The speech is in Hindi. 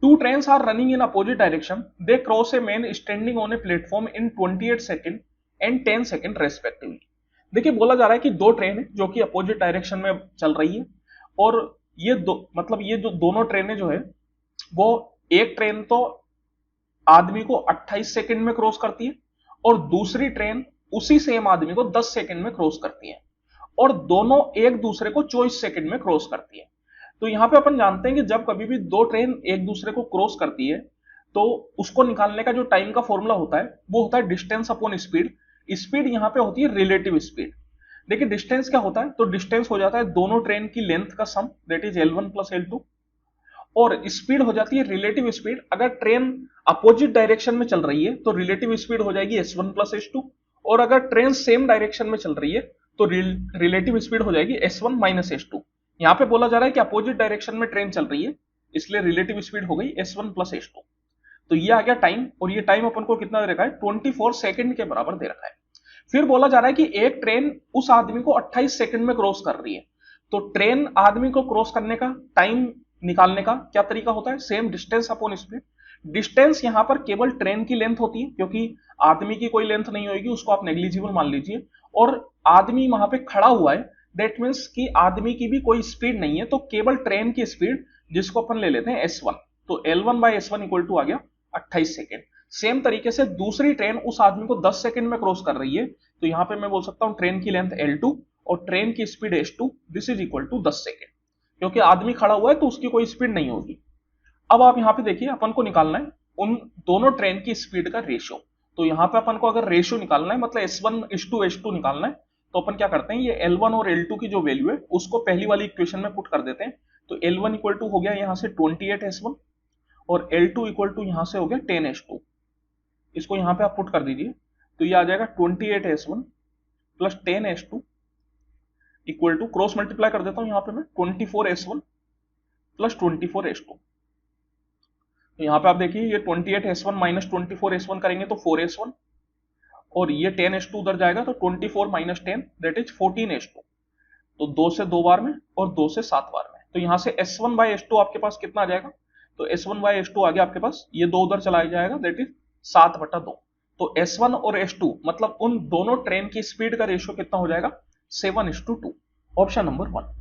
Two trains are running in opposite direction. They cross a man standing on a platform in 28 second and 10 second respectively. देखिए बोला जा रहा है कि दो ट्रेन है जो कि अपोजिट डायरेक्शन में चल रही है, और ये दो मतलब ये जो दोनों ट्रेनें जो है वो, एक ट्रेन तो आदमी को 28 सेकेंड में क्रॉस करती है और दूसरी ट्रेन उसी सेम आदमी को 10 सेकेंड में क्रॉस करती है, और दोनों एक दूसरे को 24 सेकेंड में क्रॉस करती है. तो यहां पे अपन जानते हैं कि जब कभी भी दो ट्रेन एक दूसरे को क्रॉस करती है तो उसको निकालने का जो टाइम का फॉर्मूला होता है वो होता है डिस्टेंस अपॉन स्पीड. स्पीड यहां पे होती है रिलेटिव स्पीड. देखिए डिस्टेंस क्या होता है, तो डिस्टेंस हो जाता है दोनों ट्रेन की लेंथ का सम, that is L1 plus L2, और स्पीड हो जाती है रिलेटिव स्पीड. अगर ट्रेन अपोजिट डायरेक्शन में चल रही है तो रिलेटिव स्पीड हो जाएगी S1 प्लस S2, और अगर ट्रेन सेम डायरेक्शन में चल रही है तो रिलेटिव स्पीड हो जाएगी S1 माइनस S2. यहां पे बोला जा रहा है कि अपोजिट डायरेक्शन में ट्रेन चल रही है, इसलिए रिलेटिव स्पीड हो गई S1 प्लस S2. तो ये आ गया टाइम, और ये टाइम अपन को कितना दे रखा है, 24 सेकंड के बराबर दे रखा है. फिर बोला जा रहा है कि एक ट्रेन उस आदमी को 28 सेकंड में क्रॉस कर रही है. तो ट्रेन आदमी को क्रॉस करने का टाइम निकालने का क्या तरीका होता है, same distance upon speed. Distance यहां पर केवल ट्रेन की लेंथ होती है, क्योंकि आदमी की कोई लेंथ नहीं होगी, उसको आप नेग्लिजिबल मान लीजिए, और आदमी वहां पे खड़ा हुआ है, दैट मीन्स कि आदमी की भी कोई स्पीड नहीं है, तो केवल ट्रेन की स्पीड जिसको अपन ले लेते हैं S1, तो L1 by S1 equal to आ गया 28 सेकेंड. सेम तरीके से दूसरी ट्रेन उस आदमी को 10 सेकेंड में क्रॉस कर रही है, तो यहां पे मैं बोल सकता हूं ट्रेन की लेंथ L2 और ट्रेन की speed S2, this is equal to 10 second. क्योंकि आदमी खड़ा हुआ है तो उसकी कोई स्पीड नहीं होगी. अब आप यहां पे देखिए अपन को निकालना है उन दोनों ट्रेन की स्पीड का रेशियो. तो यहां पे अपन को अगर रेशियो निकालना है, मतलब S1:S2 निकालना है, तो अपन क्या करते हैं, ये L1 और L2 की जो वैल्यू है उसको पहली वाली इक्वेशन में पुट कर देते हैं. तो L1 इक्वल टू हो गया यहां से 28S1, और L2 इक्वल टू यहां से हो गया 10S2. इसको यहां पे आप पुट कर दीजिए, तो ये आ जाएगा 28S1 plus 10S2 equal to, cross multiply कर देता हूं यहां पे मैं, 24S1 प्लस 24S2. तो यहां पे आप देखिए ये 28S1 माइनस 24S1 करेंगे तो 4S1, और ये 10S2 उधर जाएगा तो 24 माइनस 10 दैट इज 14S2. तो 2 से 2 बार में और 2 से 7 बार में, तो यहां से S1 बाई S2 आपके पास कितना आ जाएगा, तो S1 बाई S2 आ गया आपके पास, ये 2 उधर चला जाएगा, दैट इज 7/2. तो S1 और S2 मतलब उन दोनों ट्रेन की स्पीड का रेशियो कितना हो जाएगा, 7:2. Option number 1.